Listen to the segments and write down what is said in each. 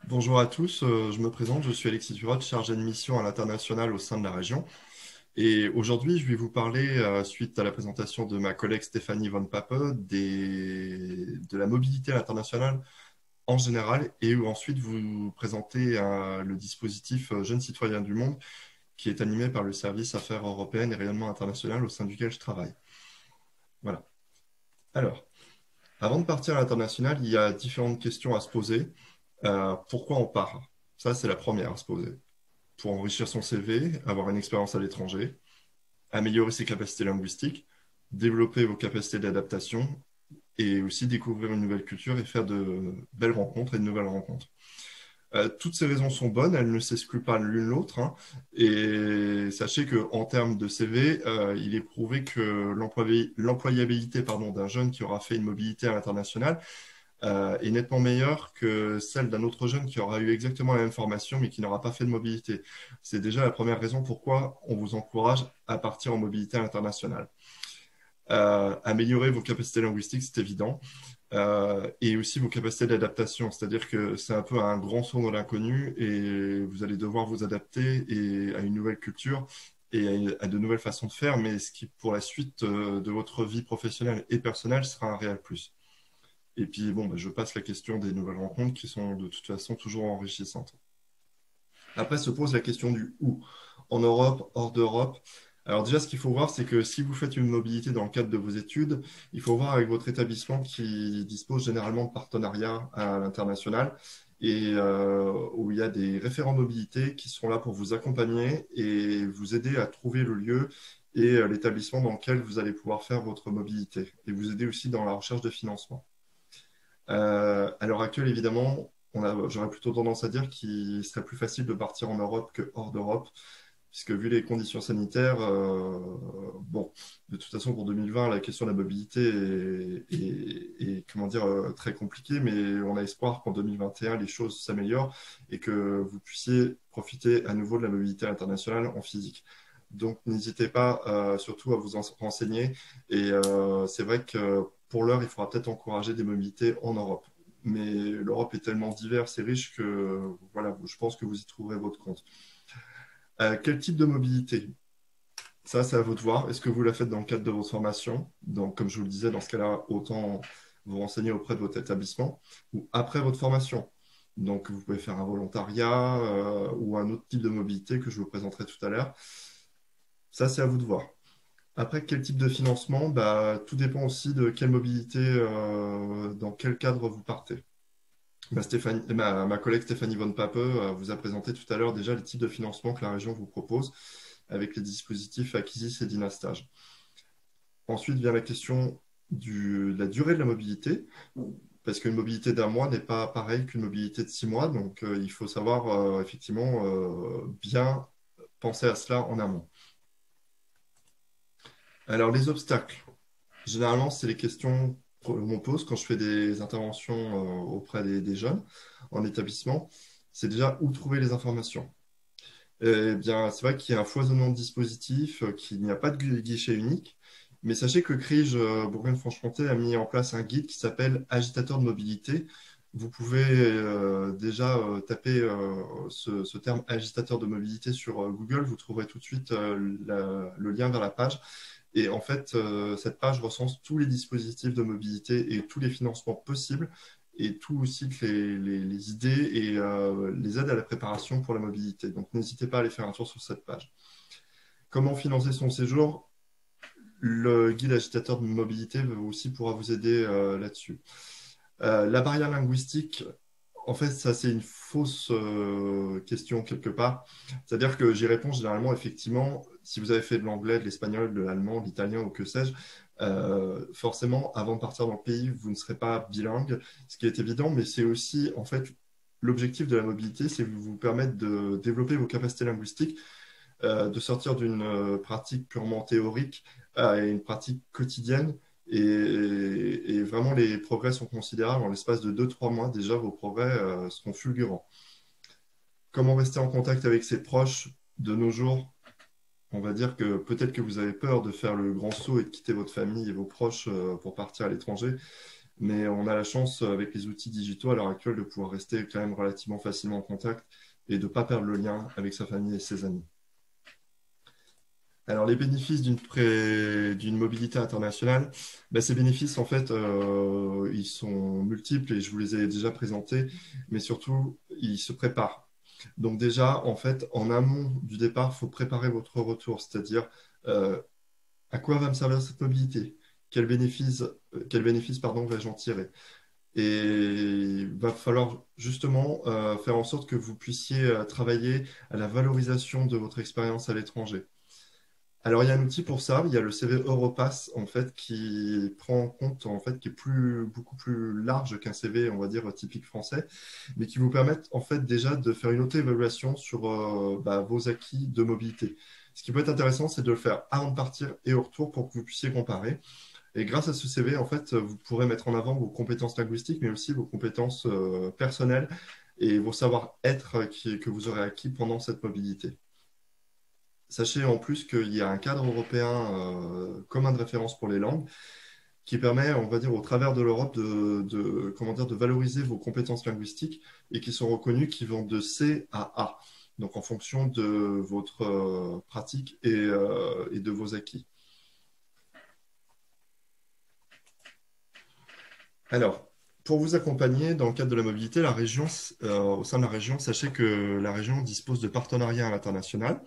Bonjour à tous, je me présente, je suis Alexis Turot, chargé de mission à l'international au sein de la région. Et aujourd'hui, je vais vous parler, suite à la présentation de ma collègue Stéphanie Von Pape, de la mobilité internationale en général, et ensuite vous présenter le dispositif Jeunes citoyens du monde, qui est animé par le service Affaires européennes et rayonnement international au sein duquel je travaille. Voilà. Alors, avant de partir à l'international, il y a différentes questions à se poser. Pourquoi on part? Ça, c'est la première à se poser. Pour enrichir son CV, avoir une expérience à l'étranger, améliorer ses capacités linguistiques, développer vos capacités d'adaptation et aussi découvrir une nouvelle culture et faire de belles rencontres et de nouvelles rencontres. Toutes ces raisons sont bonnes, elles ne s'excluent pas l'une l'autre, hein. Et sachez qu'en termes de CV, il est prouvé que l'employabilité d'un jeune qui aura fait une mobilité à l'international est nettement meilleure que celle d'un autre jeune qui aura eu exactement la même formation mais qui n'aura pas fait de mobilité. C'est déjà la première raison pourquoi on vous encourage à partir en mobilité internationale. Améliorer vos capacités linguistiques, c'est évident, et aussi vos capacités d'adaptation, c'est-à-dire que c'est un peu un grand saut dans l'inconnu et vous allez devoir vous adapter à une nouvelle culture et à de nouvelles façons de faire, mais ce qui pour la suite de votre vie professionnelle et personnelle sera un réel plus. Et puis, bon, bah, je passe la question des nouvelles rencontres qui sont de toute façon toujours enrichissantes. Après se pose la question du où. En Europe, hors d'Europe. Alors déjà, ce qu'il faut voir, c'est que si vous faites une mobilité dans le cadre de vos études, il faut voir avec votre établissement qui dispose généralement de partenariats à l'international et où il y a des référents mobilité qui sont là pour vous accompagner et vous aider à trouver le lieu et l'établissement dans lequel vous allez pouvoir faire votre mobilité et vous aider aussi dans la recherche de financement. À l'heure actuelle, évidemment, j'aurais plutôt tendance à dire qu'il serait plus facile de partir en Europe que hors d'Europe, puisque vu les conditions sanitaires, bon, de toute façon, pour 2020, la question de la mobilité comment dire, très compliquée, mais on a espoir qu'en 2021, les choses s'améliorent et que vous puissiez profiter à nouveau de la mobilité internationale en physique. Donc, n'hésitez pas surtout à vous en renseigner. Et c'est vrai que pour l'heure, il faudra peut-être encourager des mobilités en Europe. Mais l'Europe est tellement diverse et riche que voilà, je pense que vous y trouverez votre compte. Quel type de mobilité? Ça, c'est à vous de voir. Est-ce que vous la faites dans le cadre de votre formation? Donc, comme je vous le disais, dans ce cas-là, autant vous renseigner auprès de votre établissement ou après votre formation. Donc, vous pouvez faire un volontariat ou un autre type de mobilité que je vous présenterai tout à l'heure. Ça, c'est à vous de voir. Après, quel type de financement? Bah, tout dépend aussi de quelle mobilité, dans quel cadre vous partez. Ma collègue Stéphanie Von Pape vous a présenté tout à l'heure déjà les types de financement que la région vous propose avec les dispositifs Acquisis et Dynastage. Ensuite vient la question de la durée de la mobilité, parce qu'une mobilité d'un mois n'est pas pareille qu'une mobilité de 6 mois, donc il faut savoir effectivement bien penser à cela en amont. Alors les obstacles. Généralement, c'est les questions qu'on pose quand je fais des interventions auprès des jeunes en établissement. C'est déjà où trouver les informations. Eh bien, c'est vrai qu'il y a un foisonnement de dispositifs, qu'il n'y a pas de guichet unique. Mais sachez que CRIJ Bourgogne-Franche-Comté a mis en place un guide qui s'appelle Agitateur de mobilité. Vous pouvez déjà taper ce terme agitateur de mobilité sur Google. Vous trouverez tout de suite le lien vers la page. Et en fait, cette page recense tous les dispositifs de mobilité et tous les financements possibles et tout aussi que les idées et les aides à la préparation pour la mobilité. Donc n'hésitez pas à aller faire un tour sur cette page. Comment financer son séjour? Le guide agitateur de mobilité aussi pourra vous aider là-dessus. La barrière linguistique, en fait, ça c'est une fausse question quelque part. C'est-à-dire que j'y réponds généralement, effectivement, si vous avez fait de l'anglais, de l'espagnol, de l'allemand, de l'italien ou que sais-je, forcément, avant de partir dans le pays, vous ne serez pas bilingue, ce qui est évident, mais c'est aussi, en fait, l'objectif de la mobilité, c'est de vous permettre de développer vos capacités linguistiques, de sortir d'une pratique purement théorique à une pratique quotidienne. Et vraiment, les progrès sont considérables. En l'espace de 2 3 mois, déjà, vos progrès seront fulgurants. Comment rester en contact avec ses proches de nos jours? On va dire que peut-être que vous avez peur de faire le grand saut et de quitter votre famille et vos proches pour partir à l'étranger. Mais on a la chance, avec les outils digitaux à l'heure actuelle, de pouvoir rester quand même relativement facilement en contact et de ne pas perdre le lien avec sa famille et ses amis. Alors, les bénéfices d'une mobilité internationale, ben, ces bénéfices, en fait, ils sont multiples et je vous les ai déjà présentés, mais surtout, ils se préparent. Donc déjà, en fait, en amont du départ, il faut préparer votre retour, c'est-à-dire euh, à quoi va me servir cette mobilité? Quel bénéfice, pardon, vais-je en tirer? Et il va falloir justement faire en sorte que vous puissiez travailler à la valorisation de votre expérience à l'étranger. Alors, il y a un outil pour ça, il y a le CV Europass, en fait, qui prend en compte, en fait, qui est beaucoup plus large qu'un CV, on va dire, typique français, mais qui vous permettent, en fait, déjà de faire une auto-évaluation sur vos acquis de mobilité. Ce qui peut être intéressant, c'est de le faire avant de partir et au retour pour que vous puissiez comparer. Et grâce à ce CV, en fait, vous pourrez mettre en avant vos compétences linguistiques, mais aussi vos compétences personnelles et vos savoir-être que vous aurez acquis pendant cette mobilité. Sachez en plus qu'il y a un cadre européen commun de référence pour les langues qui permet, on va dire, au travers de l'Europe comment dire, de valoriser vos compétences linguistiques et qui sont reconnues qui vont de C à A. Donc en fonction de votre pratique et de vos acquis. Alors, pour vous accompagner dans le cadre de la mobilité, au sein de la région, sachez que la région dispose de partenariats à l'international.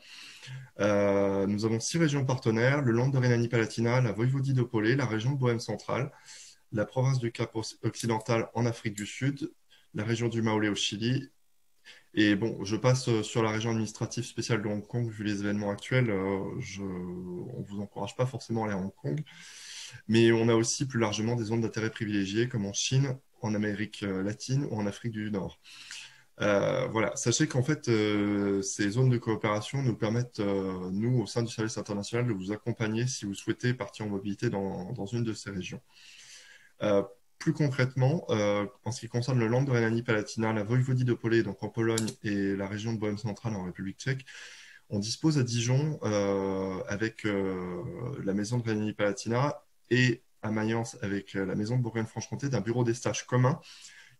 Nous avons 6 régions partenaires, le Land de Rhénanie-Palatinat, la Voïvodie d'Opolé, la région de Bohême centrale, la province du Cap occidental en Afrique du Sud, la région du Maolé au Chili. Et bon, je passe sur la région administrative spéciale de Hong Kong, vu les événements actuels. On ne vous encourage pas forcément à aller à Hong Kong. Mais on a aussi plus largement des zones d'intérêt privilégiées, comme en Chine, en Amérique latine ou en Afrique du Nord. Voilà, sachez qu'en fait, ces zones de coopération nous permettent, nous, au sein du service international, de vous accompagner si vous souhaitez partir en mobilité dans une de ces régions. Euh, Plus concrètement, en ce qui concerne le Land de Rhénanie-Palatinat, la Voïvodie d'Opolé, donc en Pologne, et la région de Bohême centrale en République tchèque, on dispose à Dijon, avec la maison de Rhénanie-Palatinat, et à Mayence, avec la maison de Bourgogne-Franche-Comté, d'un bureau des stages commun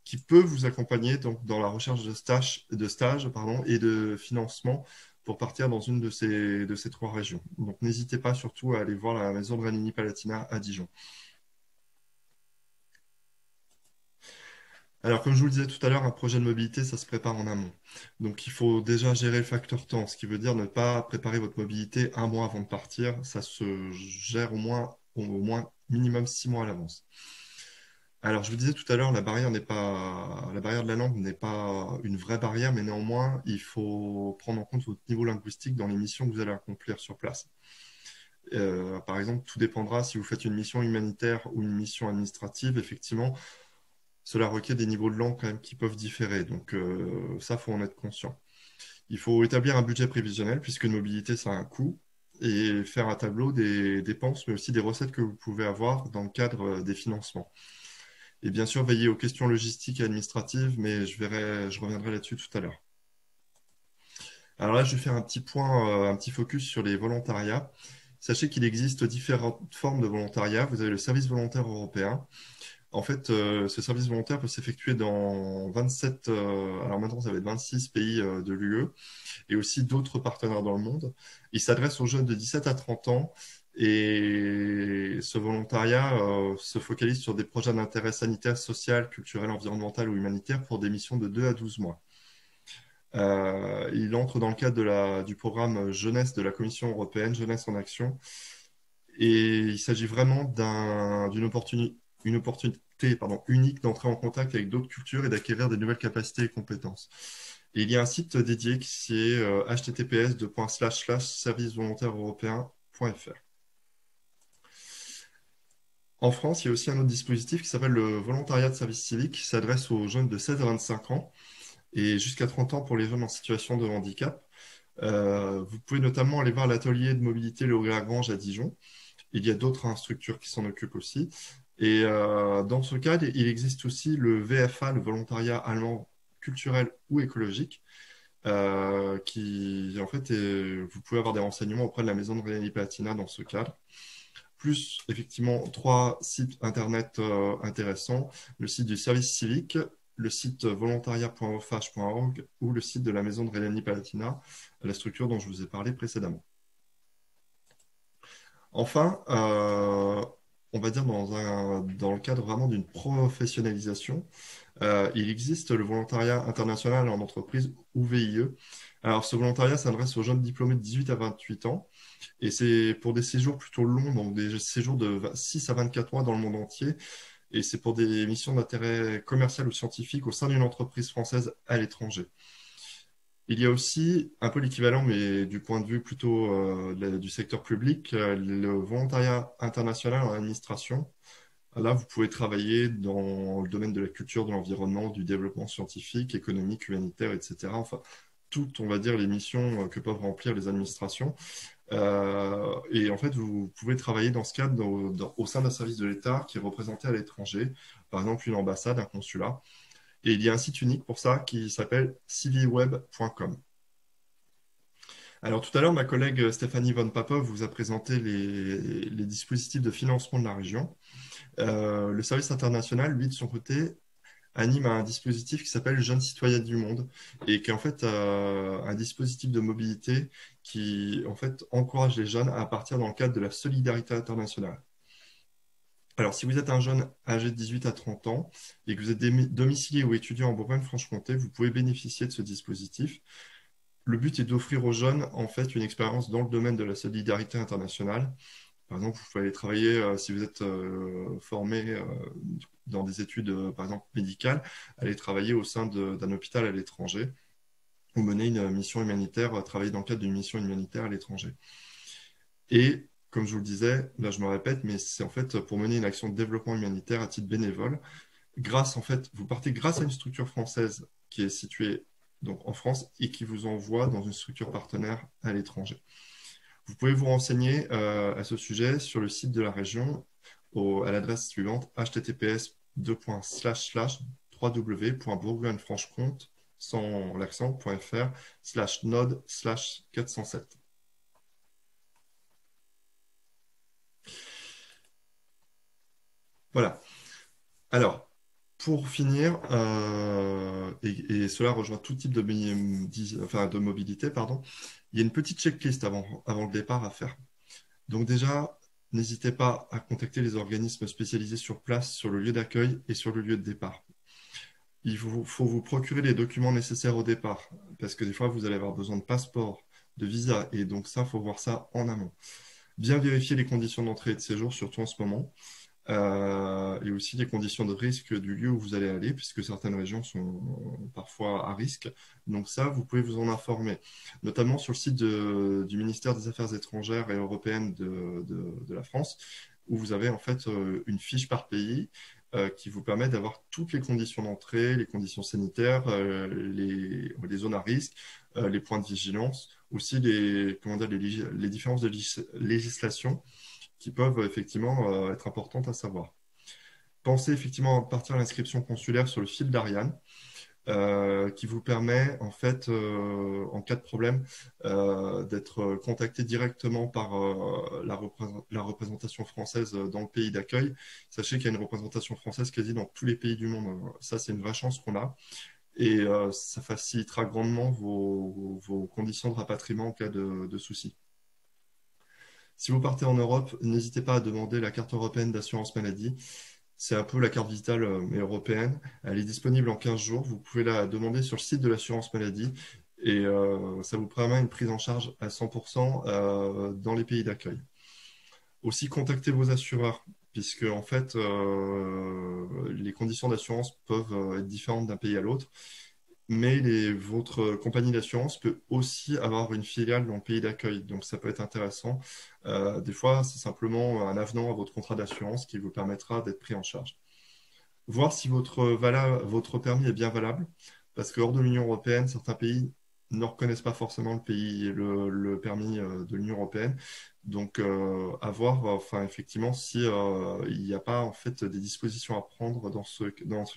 qui peut vous accompagner donc, dans la recherche de stages pardon, et de financement pour partir dans une de ces 3 régions. Donc n'hésitez pas surtout à aller voir la maison de Rhénanie-Palatinat à Dijon. Alors, comme je vous le disais tout à l'heure, un projet de mobilité, ça se prépare en amont. Donc, il faut déjà gérer le facteur temps, ce qui veut dire ne pas préparer votre mobilité un mois avant de partir. Ça se gère au moins minimum 6 mois à l'avance. Alors, je vous disais tout à l'heure, la barrière de la langue n'est pas une vraie barrière, mais néanmoins, il faut prendre en compte votre niveau linguistique dans les missions que vous allez accomplir sur place. Par exemple, tout dépendra si vous faites une mission humanitaire ou une mission administrative. Effectivement, cela requiert des niveaux de langue quand même qui peuvent différer. Donc, ça, faut en être conscient. Il faut établir un budget prévisionnel puisque une mobilité, ça a un coût et faire un tableau des dépenses, mais aussi des recettes que vous pouvez avoir dans le cadre des financements. Et bien sûr, veiller aux questions logistiques et administratives, mais je reviendrai là-dessus tout à l'heure. Alors là, je vais faire un petit point, un petit focus sur les volontariats. Sachez qu'il existe différentes formes de volontariat. Vous avez le service volontaire européen. En fait, ce service volontaire peut s'effectuer dans 27, alors maintenant ça va être 26 pays de l'UE et aussi d'autres partenaires dans le monde. Il s'adresse aux jeunes de 17 à 30 ans et ce volontariat se focalise sur des projets d'intérêt sanitaire, social, culturel, environnemental ou humanitaire pour des missions de 2 à 12 mois. Il entre dans le cadre du programme Jeunesse de la Commission européenne, Jeunesse en action, et il s'agit vraiment une opportunité unique d'entrer en contact avec d'autres cultures et d'acquérir des nouvelles capacités et compétences. Et il y a un site dédié qui est https://servicevolontaire-européen.fr. En France, il y a aussi un autre dispositif qui s'appelle le volontariat de service civique qui s'adresse aux jeunes de 16 à 25 ans et jusqu'à 30 ans pour les jeunes en situation de handicap. Vous pouvez notamment aller voir l'atelier de mobilité Léo-Lagrange à Dijon. Il y a d'autres structures qui s'en occupent aussi. Et dans ce cadre, il existe aussi le VFA, le volontariat allemand culturel ou écologique, qui, en fait, vous pouvez avoir des renseignements auprès de la maison de Rhénanie-Palatinat dans ce cadre. plus effectivement 3 sites internet intéressants, le site du service civique, le site volontariat.ofage.org ou le site de la maison de Rhénanie-Palatinat, la structure dont je vous ai parlé précédemment. Enfin, on va dire dans le cadre vraiment d'une professionnalisation, il existe le volontariat international en entreprise ou VIE. Alors, ce volontariat s'adresse aux jeunes diplômés de 18 à 28 ans et c'est pour des séjours plutôt longs, donc des séjours de 6 à 24 mois dans le monde entier. Et c'est pour des missions d'intérêt commercial ou scientifique au sein d'une entreprise française à l'étranger. Il y a aussi un peu l'équivalent, mais du point de vue plutôt du secteur public, le volontariat international en administration. Là, vous pouvez travailler dans le domaine de la culture, de l'environnement, du développement scientifique, économique, humanitaire, etc. Enfin, toutes, on va dire, les missions que peuvent remplir les administrations. Et en fait, vous pouvez travailler dans ce cadre au sein d'un service de l'État qui est représenté à l'étranger, par exemple une ambassade, un consulat. Et il y a un site unique pour ça qui s'appelle civiweb.com. Alors tout à l'heure, ma collègue Stéphanie Von Papov vous a présenté les dispositifs de financement de la région. Le service international, lui, de son côté, anime un dispositif qui s'appelle Jeunes citoyens du monde et qui est en fait un dispositif de mobilité qui en fait encourage les jeunes à partir dans le cadre de la solidarité internationale. Alors, si vous êtes un jeune âgé de 18 à 30 ans et que vous êtes domicilié ou étudiant en Bourgogne-Franche-Comté, vous pouvez bénéficier de ce dispositif. Le but est d'offrir aux jeunes en fait une expérience dans le domaine de la solidarité internationale. Par exemple, vous pouvez aller travailler, si vous êtes formé dans des études, par exemple, médicales, aller travailler au sein d'un hôpital à l'étranger ou mener une mission humanitaire, travailler dans le cadre d'une mission humanitaire à l'étranger. Et, comme je vous le disais, là je me répète, mais c'est en fait pour mener une action de développement humanitaire à titre bénévole. Vous partez grâce à une structure française qui est située donc en France et qui vous envoie dans une structure partenaire à l'étranger. Vous pouvez vous renseigner à ce sujet sur le site de la région à l'adresse suivante https://www.bourgogne-franche-comté sans l'accent.fr/node/407. Voilà. Alors, pour finir, et cela rejoint tout type de mobilité, pardon, il y a une petite checklist avant le départ à faire. Donc déjà, n'hésitez pas à contacter les organismes spécialisés sur place, sur le lieu d'accueil et sur le lieu de départ. Il faut vous procurer les documents nécessaires au départ, parce que des fois, vous allez avoir besoin de passeport, de visa, et donc ça, il faut voir ça en amont. Bien vérifier les conditions d'entrée et de séjour, surtout en ce moment, et aussi les conditions de risque du lieu où vous allez aller, puisque certaines régions sont parfois à risque. Donc ça, vous pouvez vous en informer, notamment sur le site du ministère des Affaires étrangères et européennes de la France, où vous avez en fait une fiche par pays qui vous permet d'avoir toutes les conditions d'entrée, les conditions sanitaires, les zones à risque, les points de vigilance, aussi les différences de législation qui peuvent effectivement être importantes à savoir. Pensez effectivement à partir de l'inscription consulaire sur le fil d'Ariane, qui vous permet, en fait, en cas de problème, d'être contacté directement par la représentation française dans le pays d'accueil. Sachez qu'il y a une représentation française quasi dans tous les pays du monde. Ça, c'est une vraie chance qu'on a. Et ça facilitera grandement vos conditions de rapatriement en cas de soucis. Si vous partez en Europe, n'hésitez pas à demander la carte européenne d'assurance maladie. C'est un peu la carte vitale mais européenne. Elle est disponible en 15 jours. Vous pouvez la demander sur le site de l'assurance maladie et ça vous permet une prise en charge à 100% dans les pays d'accueil. Aussi, contactez vos assureurs puisque en fait, les conditions d'assurance peuvent être différentes d'un pays à l'autre. Mais votre compagnie d'assurance peut aussi avoir une filiale dans le pays d'accueil. Donc, ça peut être intéressant. Des fois, c'est simplement un avenant à votre contrat d'assurance qui vous permettra d'être pris en charge. Voir si votre permis est bien valable, parce que hors de l'Union européenne, certains pays ne reconnaissent pas forcément le permis de l'Union européenne. Donc, à voir, enfin, effectivement, si il n'y a pas en fait des dispositions à prendre dans ce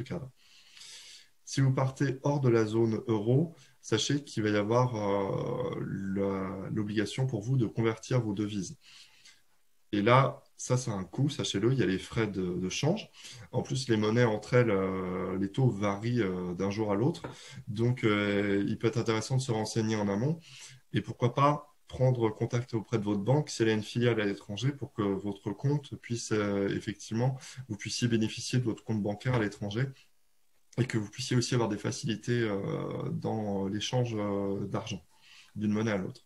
cadre. Si vous partez hors de la zone euro, sachez qu'il va y avoir l'obligation pour vous de convertir vos devises. Et là, Ça a un coût, sachez-le, il y a les frais de change. En plus, les monnaies entre elles, les taux varient d'un jour à l'autre. Donc, il peut être intéressant de se renseigner en amont. Et pourquoi pas prendre contact auprès de votre banque si elle a une filiale à l'étranger pour que votre compte puisse effectivement, vous puissiez bénéficier de votre compte bancaire à l'étranger et que vous puissiez aussi avoir des facilités dans l'échange d'argent d'une monnaie à l'autre.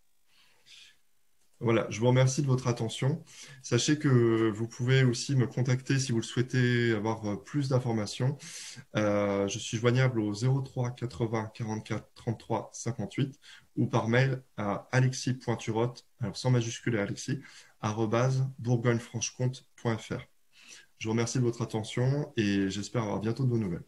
Voilà, je vous remercie de votre attention. Sachez que vous pouvez aussi me contacter si vous le souhaitez avoir plus d'informations. Je suis joignable au 03 80 44 33 58 ou par mail à alexis.turotte, alors sans majuscule et Alexis, arobase bourgognefranchecomte.fr. Je vous remercie de votre attention et j'espère avoir bientôt de vos nouvelles.